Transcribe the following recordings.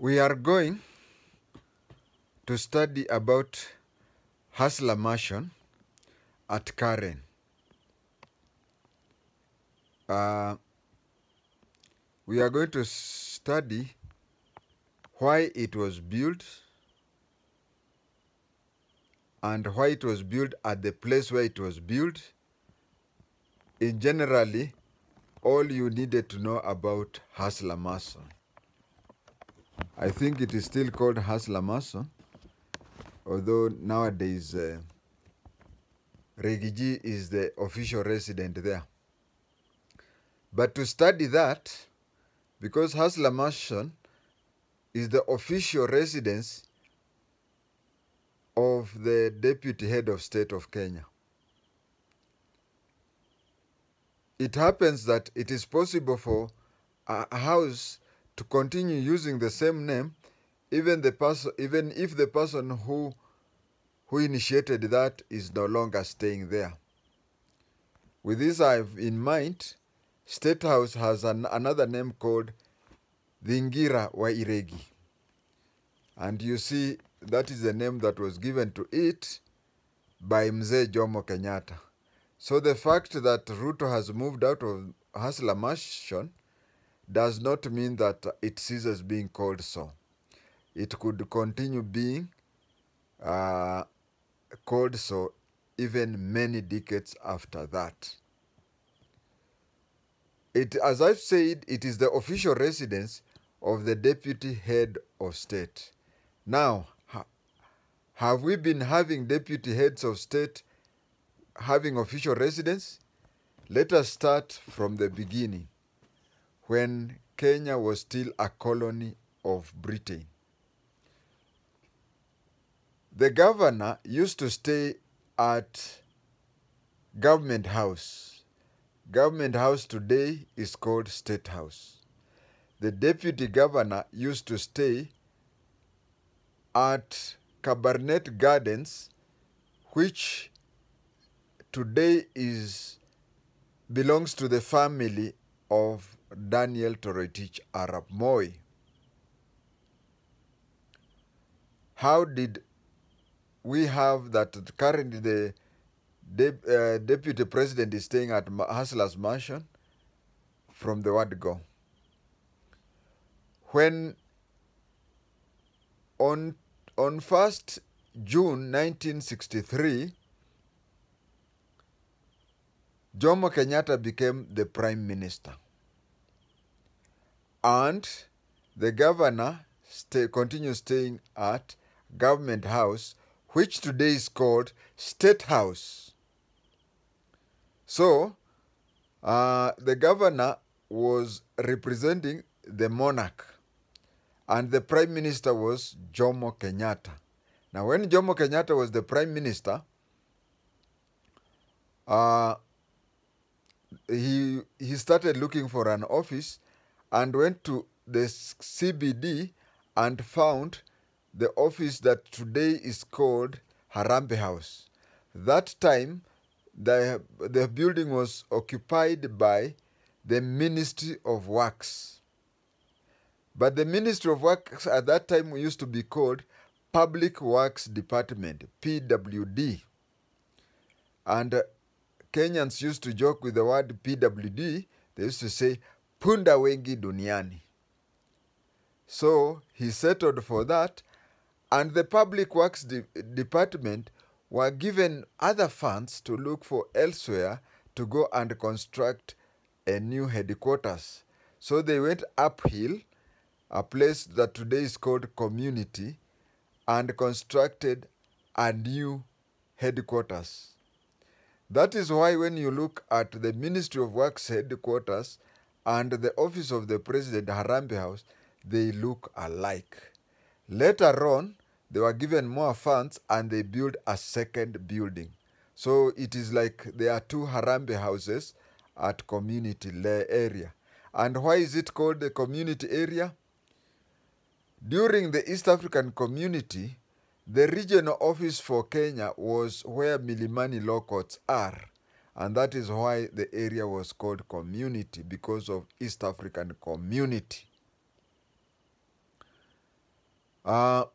We are going to study about hustler mansion at Karen. We are going to study why it was built and why it was built at the place where it was built. In generally, all you needed to know about hustler mansion. I think it is still called hustler mansion, although nowadays Reggie is the official resident there. But to study that, because hustler mansion is the official residence of the Deputy Head of State of Kenya. It happens that it is possible for a house to continue using the same name even if the person who initiated that is no longer staying there. With this in mind, State House has another name called Thingira wa Iregi. And you see, that is the name that was given to it by Mzee Jomo Kenyatta. So the fact that Ruto has moved out of hustler mansion does not mean that it ceases being called so. It could continue being called so even many decades after that. As I've said, it is the official residence of the Deputy Head of State. Now, have we been having Deputy Heads of State having official residence? Let us start from the beginning, when Kenya was still a colony of Britain. The governor used to stay at Government House. Government House today is called State House. The deputy governor used to stay at Cabernet Gardens, which today belongs to the family of Daniel Toroitich Arap Moi. How did we have that currently the deputy president is staying at Hustler's Mansion? From the word go. When on 1st June 1963, Jomo Kenyatta became the Prime Minister. And the governor continues staying at Government House, which today is called State House. So, the governor was representing the monarch, and the Prime Minister was Jomo Kenyatta. Now, when Jomo Kenyatta was the Prime Minister, he started looking for an office and went to the CBD and found the office that today is called Harambee House. That time, the building was occupied by the Ministry of Works. But the Ministry of Works at that time used to be called Public Works Department, PWD. And Kenyans used to joke with the word PWD. They used to say, Punda wengi duniani. So he settled for that, and the Public Works Department were given other funds to look for elsewhere to go and construct a new headquarters. So they went uphill, a place that today is called Community, and constructed a new headquarters. That is why when you look at the Ministry of Works headquarters and the office of the President, Harambee House, they look alike. Later on, they were given more funds and they built a second building. So it is like there are two Harambee houses at community area. And why is it called the community area? During the East African community, the regional office for Kenya was where Milimani law courts are. And that is why the area was called community, because of East African community. Jomo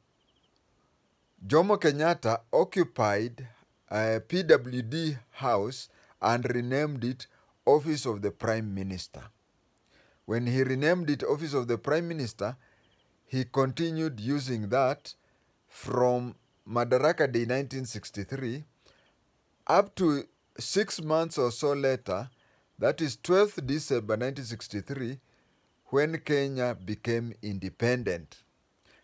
Kenyatta occupied a PWD house and renamed it Office of the Prime Minister. When he renamed it Office of the Prime Minister, he continued using that from Madaraka Day 1963 up to 6 months or so later, that is 12th December 1963, when Kenya became independent.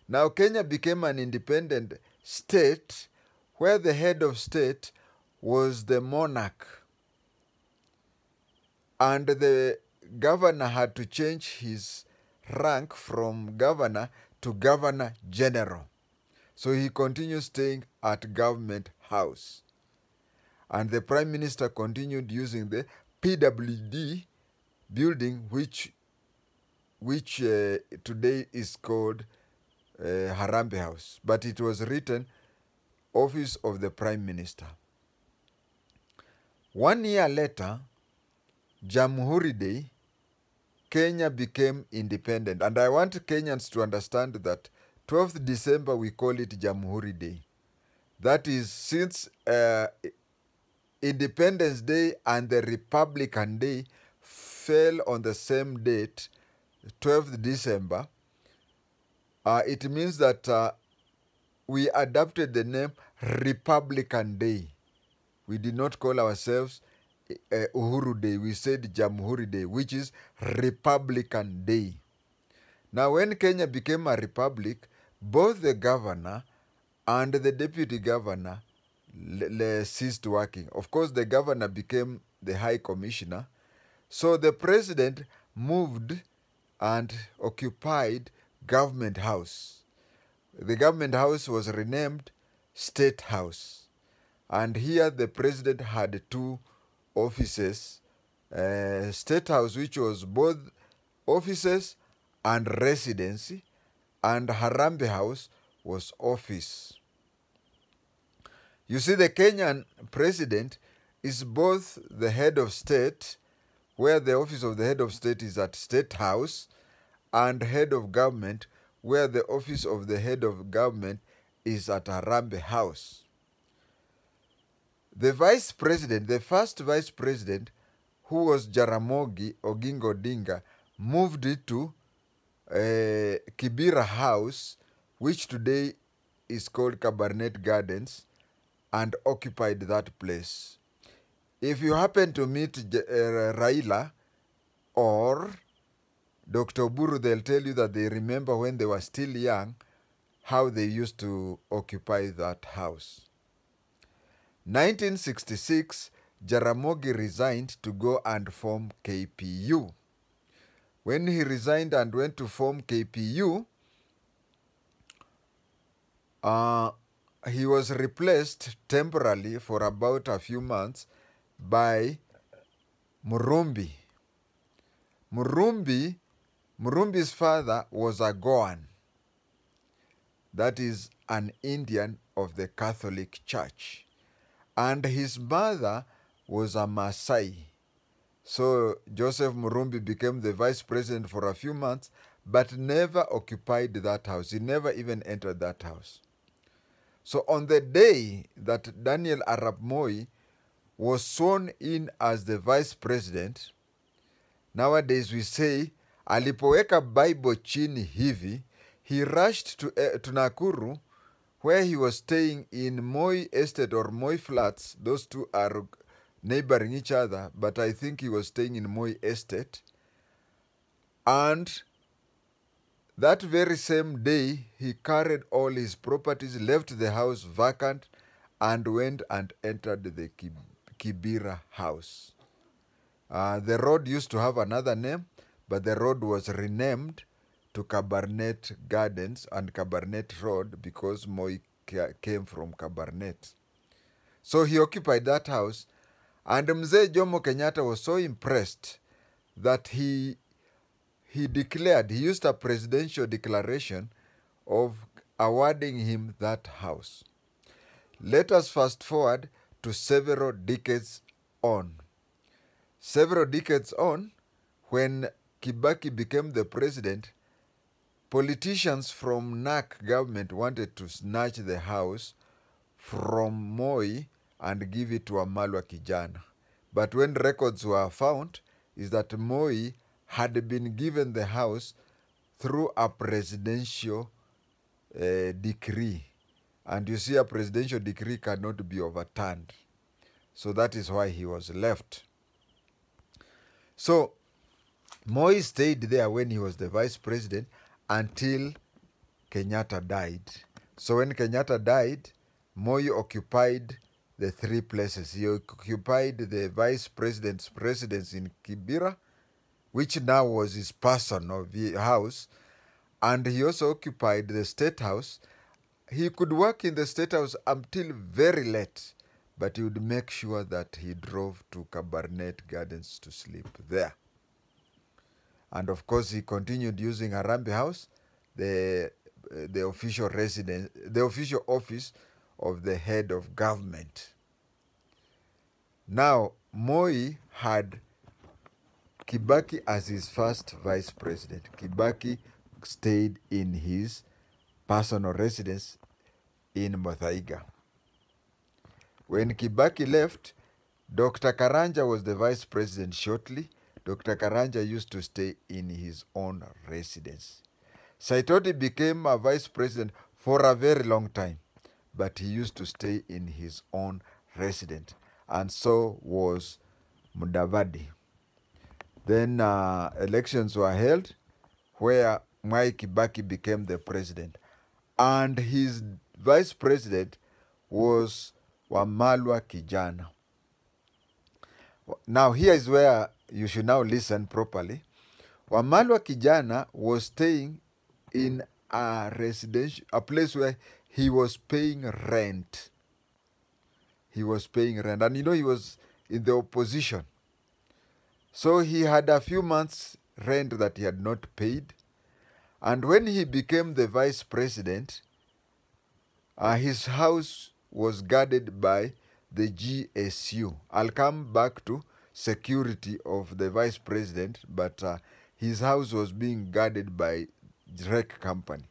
Now, Kenya became an independent state where the head of state was the monarch, and the governor had to change his rank from governor to governor general. So he continued staying at government house. And the prime minister continued using the PWD building, which today is called Harambee House. But it was written Office of the Prime Minister. 1 year later, Jamhuri Day, Kenya became independent. And I want Kenyans to understand that 12th December, we call it Jamhuri Day. That is, since Independence Day and the Republican Day fell on the same date, 12th December, it means that we adopted the name Republican Day. We did not call ourselves Uhuru Day. We said Jamhuri Day, which is Republican Day. Now, when Kenya became a republic, both the governor and the deputy governor ceased working. Of course, the governor became the high commissioner. So the president moved and occupied Government House. The Government House was renamed State House. And here the president had two offices. State House, which was both offices and residency, and Harambee House was office. You see, the Kenyan president is both the head of state, where the office of the head of state is at State House, and head of government, where the office of the head of government is at Harambee House. The vice president, the first vice president, who was Jaramogi Oginga Odinga, moved it to Kibera House, which today is called Cabernet Gardens, and occupied that place. If you happen to meet Raila or Dr. Oburu, they'll tell you that they remember when they were still young, how they used to occupy that house. 1966, Jaramogi resigned to go and form KPU. When he resigned and went to form KPU, he was replaced temporarily for about a few months by Murumbi. Murumbi's father was a Goan, that is an Indian of the Catholic Church, and his mother was a Maasai. So Joseph Murumbi became the vice president for a few months, but never occupied that house. He never even entered that house. So on the day that Daniel Arap Moi was sworn in as the vice president, nowadays we say, alipoweka Bible chini hivi, he rushed to Nakuru, where he was staying in Moi Estate or Moi Flats. Those two are neighboring each other, but I think he was staying in Moi Estate. And that very same day, he carried all his properties, left the house vacant, and went and entered the Kibera House. The road used to have another name, but the road was renamed to Cabernet Gardens and Cabernet Road because Moi came from Cabernet. So he occupied that house, and Mzee Jomo Kenyatta was so impressed that he declared, he used a presidential declaration of awarding him that house. Let us fast forward to several decades on. Several decades on, when Kibaki became the president, politicians from NAC government wanted to snatch the house from Moi and give it to Wamalwa Kijana. But when records were found, is that Moi had been given the house through a presidential decree. And you see, a presidential decree cannot be overturned. So that is why he was left. So Moi stayed there when he was the vice president until Kenyatta died. So when Kenyatta died, Moi occupied the three places. He occupied the vice president's residence in Kibera, which now was his personal house, and he also occupied the state house. He could work in the state house until very late, but he would make sure that he drove to Cabernet Gardens to sleep there. And of course, he continued using Harambee House, the official residence, the official office of the head of government. Now, Moi had Kibaki as his first vice president. Kibaki stayed in his personal residence in Muthaiga. When Kibaki left, Dr. Karanja was the vice president shortly. Dr. Karanja used to stay in his own residence. Saitoti became a vice president for a very long time, but he used to stay in his own residence, and so was Mudavadi. Then elections were held where Mwai Kibaki became the president, and his vice president was Wamalwa Kijana. Now here is where you should now listen properly. Wamalwa Kijana was staying in a place where he was paying rent. He was paying rent, and you know he was in the opposition. So he had a few months' rent that he had not paid. And when he became the vice president, his house was guarded by the GSU. I'll come back to security of the vice president, but his house was being guarded by Drake Company.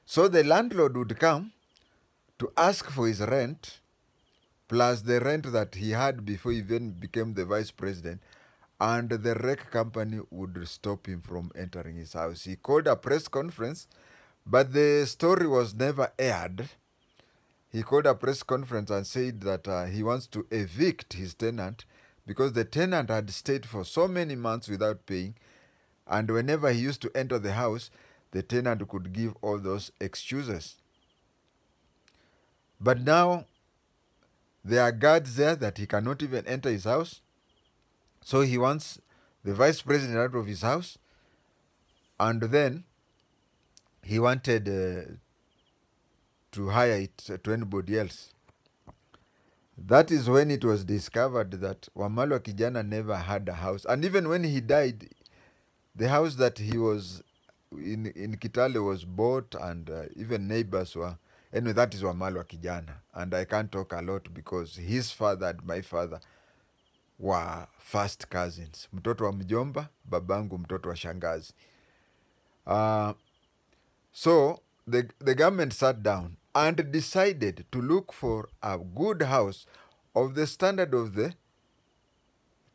So the landlord would come to ask for his rent, plus the rent that he had before he even became the vice president, and the Drake Company would stop him from entering his house. He called a press conference, but the story was never aired. He called a press conference and said that he wants to evict his tenant because the tenant had stayed for so many months without paying, and whenever he used to enter the house, the tenant could give all those excuses. But now there are guards there that he cannot even enter his house. So he wants the vice president out of his house, and then he wanted to hire it to anybody else. That is when it was discovered that Wamalwa Kijana never had a house. And even when he died, the house that he was in Kitale was bought, and even neighbors were. Anyway, that is Wamalwa Kijana. And I can't talk a lot because his father and my father were first cousins. Mtoto wa mjomba, babangu mtoto wa shangazi. So the government sat down and decided to look for a good house of the standard of the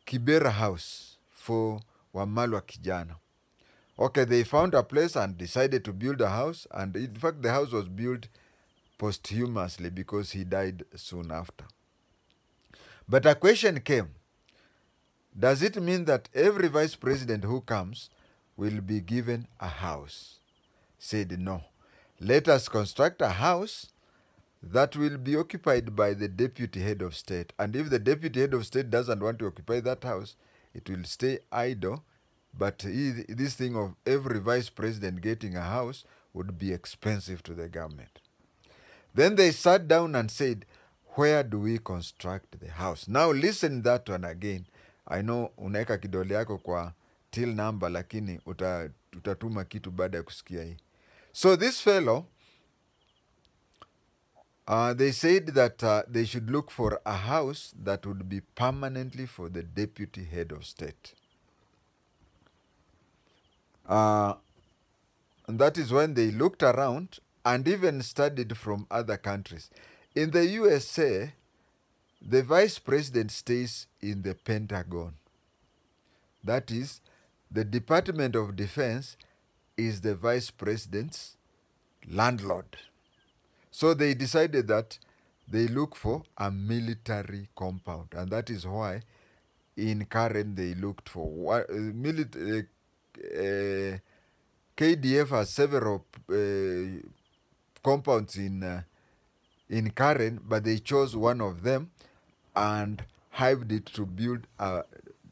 Kibera house for Wamalwa Kijana. Okay, they found a place and decided to build a house, and in fact the house was built posthumously because he died soon after. But a question came. Does it mean that every vice president who comes will be given a house? Said no. Let us construct a house that will be occupied by the deputy head of state. And if the deputy head of state doesn't want to occupy that house, it will stay idle. But this thing of every vice president getting a house would be expensive to the government. Then they sat down and said, where do we construct the house? Now listen that one again. I know unaeka kidole yako kwa till number, lakini utatuma kitu baada ya kusikia hii. So this fellow, they said that they should look for a house that would be permanently for the deputy head of state. And that is when they looked around and even studied from other countries. In the USA, the vice president stays in the Pentagon. That is, the Department of Defense is the vice president's landlord. So they decided that they look for a military compound, and that is why in Karen they looked for KDF has several compounds in Karen, but they chose one of them and hived it to build a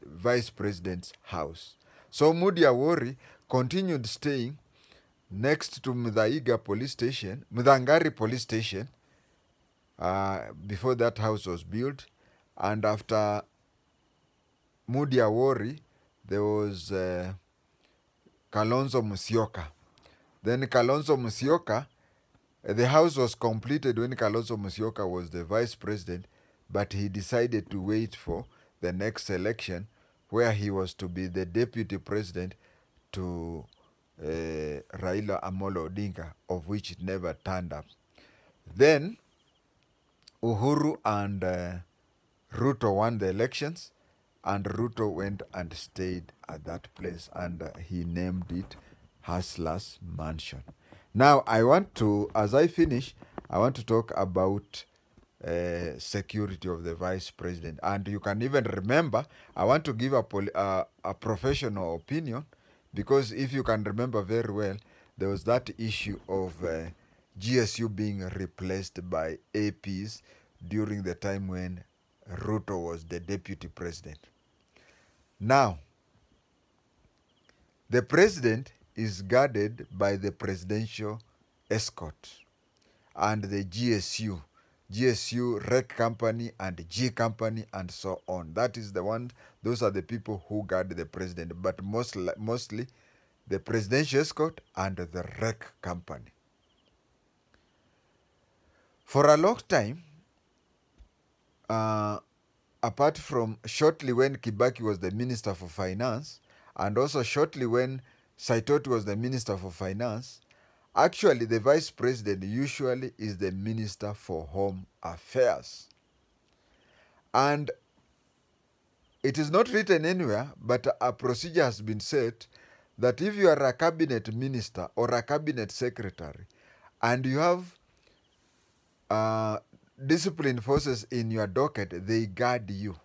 vice president's house. So Moody Awori continued staying next to Mudhangari police station, before that house was built. And after Moody Awori, there was Kalonzo Musyoka. Then Kalonzo Musyoka, the house was completed when Kalonzo Musyoka was the vice president, but he decided to wait for the next election where he was to be the deputy president to Raila Amolo Odinga, of which it never turned up. Then Uhuru and Ruto won the elections, and Ruto went and stayed at that place, and he named it Hustler's Mansion. Now, I want to, as I finish, I want to talk about security of the vice president. And you can even remember, I want to give a professional opinion, because if you can remember very well, there was that issue of GSU being replaced by APs during the time when Ruto was the deputy president. Now, the president is guarded by the presidential escort and the GSU, Rec Company and G Company and so on. That is the one, those are the people who guard the president, but mostly the presidential escort and the Rec Company. For a long time, apart from shortly when Kibaki was the Minister for Finance, and also shortly when Saitoti was the Minister for Finance, actually the Vice President usually is the Minister for Home Affairs. And it is not written anywhere, but a procedure has been set that if you are a cabinet minister or a cabinet secretary and you have discipline forces in your docket, they guard you.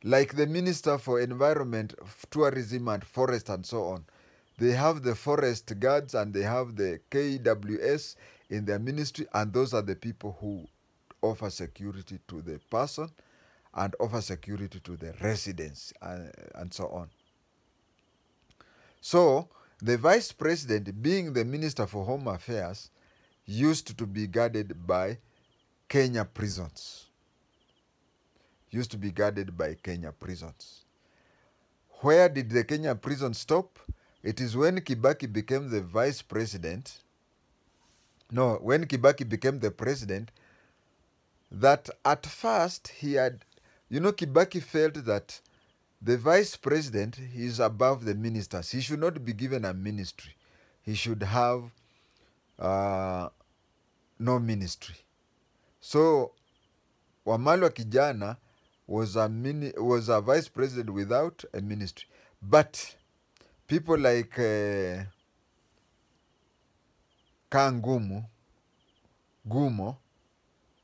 Like the Minister for Environment, Tourism and Forest and so on. They have the forest guards and they have the KWS in their ministry, and those are the people who offer security to the person and offer security to the residents and so on. So the Vice President, being the Minister for Home Affairs, used to be guarded by Kenya prisons. Used to be guarded by Kenya prisons. Where did the Kenya prison stop? It is when Kibaki became the vice president. No, when Kibaki became the president, that at first he had, Kibaki felt that the vice president is above the ministers. He should not be given a ministry. He should have no ministry. So Wamalwa Kijana was a vice president without a ministry. But people like Gumo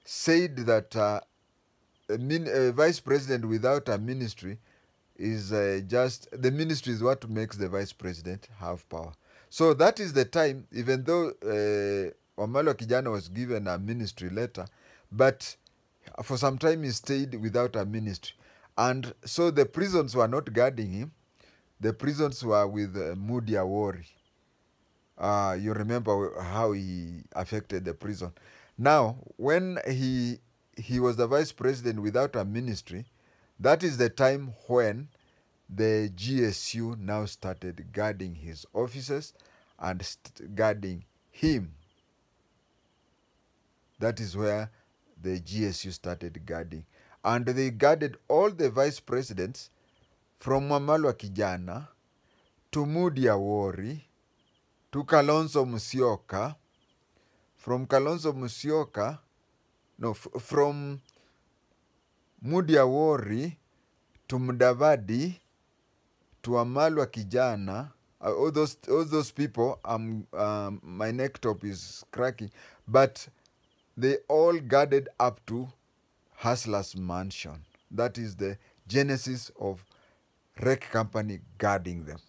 said that a vice president without a ministry is the ministry is what makes the vice president have power. So that is the time, even though Wamalwa Kijana was given a ministry later, but for some time he stayed without a ministry. And so the prisons were not guarding him. The prisons were with Moody Awori. You remember how he affected the prison. Now, when he was the vice president without a ministry, that is the time when the GSU now started guarding his offices and guarding him. That is where the GSU started guarding. And they guarded all the vice presidents from Wamalwa Kijana to Moody Awori to Kalonzo Musyoka. From Kalonzo Musyoka, no, from Mudiawori to Mudavadi to Amalwa Kijana, all those people, my neck top is cracking, but they all guarded up to Hustler's Mansion. That is the genesis of Rec Company guarding them.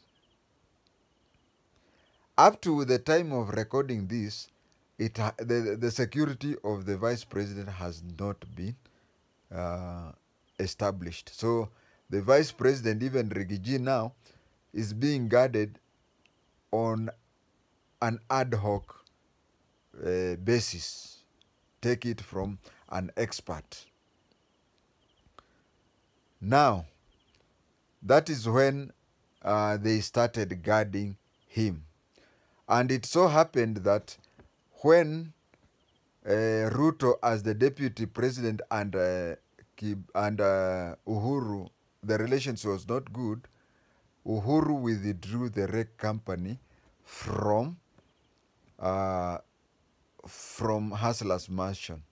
Up to the time of recording this, the security of the vice president has not been established. So the vice president, even Rigiji now, is being guarded on an ad hoc basis. Take it from an expert. Now, that is when they started guarding him. And it so happened that when Ruto, as the deputy president, and Uhuru, the relations was not good, Uhuru withdrew the Rec Company from Hustler's Mansion.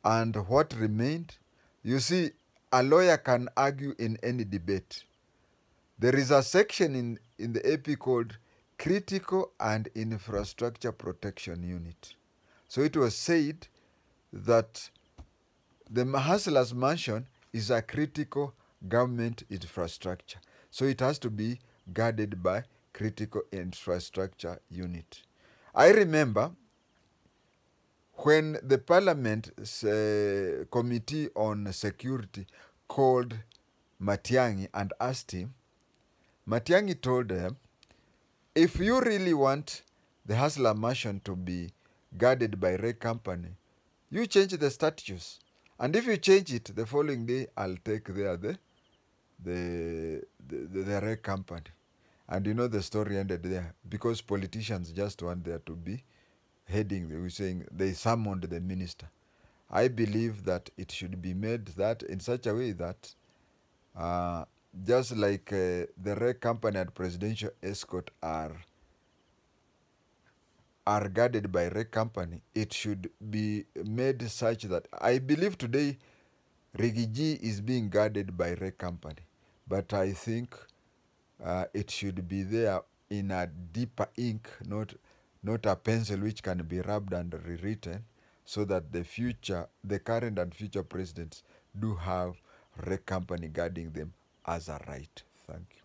And what remained? You see, a lawyer can argue in any debate. There is a section in the AP called Critical and Infrastructure Protection Unit. So it was said that the Hustler's Mansion is a critical government infrastructure. So it has to be guarded by Critical Infrastructure Unit. I remember when the Parliament's Committee on Security called Matiang'i and asked him, Matiang'i told them, if you really want the Hustler Mansion to be guarded by Rec Company, you change the statutes. And if you change it, the following day, I'll take there the Rec Company. And you know the story ended there because politicians just want there to be heading. They were saying they summoned the minister. I believe that it should be made that in such a way that just like the Rec Company and presidential escort are guarded by Rec Company, it should be made such that I believe today Rigiji is being guarded by Rec Company, but I think it should be there in a deeper ink, not a pencil which can be rubbed and rewritten, so that the current and future presidents do have Rec Company guarding them as a right. Thank you.